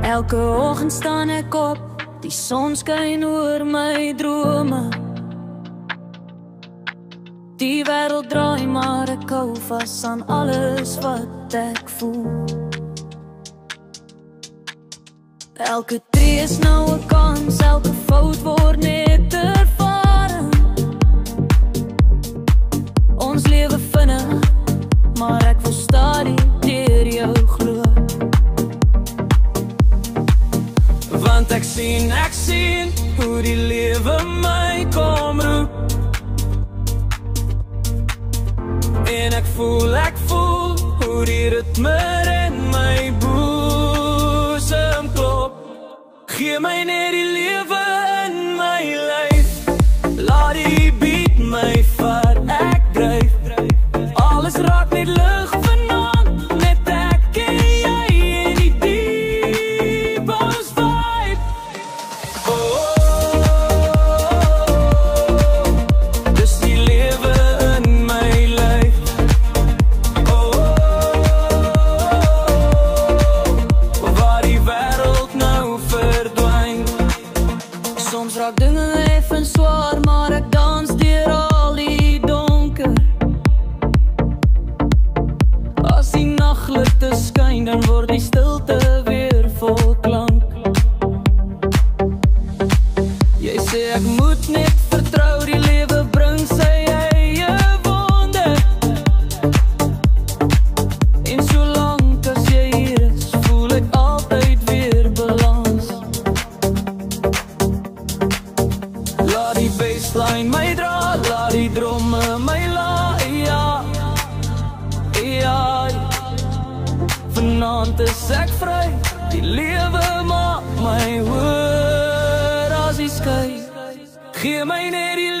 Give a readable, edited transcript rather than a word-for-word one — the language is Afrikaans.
Elke oggend staan ek op, die son skyn oor my drome. Die wêreld draai maar ek hou vas aan alles wat ek voel. Elke tree is nou 'n kans, elke fout word net ervaring. Ons lewe vinnig, maar ek wil stadig deur jou glo. Want ek sien hoe die lewe my kom roep. En ek voel hoe die ritme in my boesem klop. Gee my net die lewe in my lyf, laat die beat my vat, ek dryf. Alles raak net lig vanaand, net ek en jy in die deep house vibe. Dis die lewe in my lyf. Waar die wêreld nou verdwyn. Soms raak dinge even swaar, maar ek dans deur al die donker. As die nagligte skyn, dan word die stilte weer vol klank. Jy sê ek moet net vertrou, die lewe bring sy eie wonde. En solank as jy hier is, voel ek altyd weer balans. Laat die baseline my dra, laat die dromme my laai, ja, ja. Vanaand is ek vry, die lewe maak my hoor as die skei. Gee my net die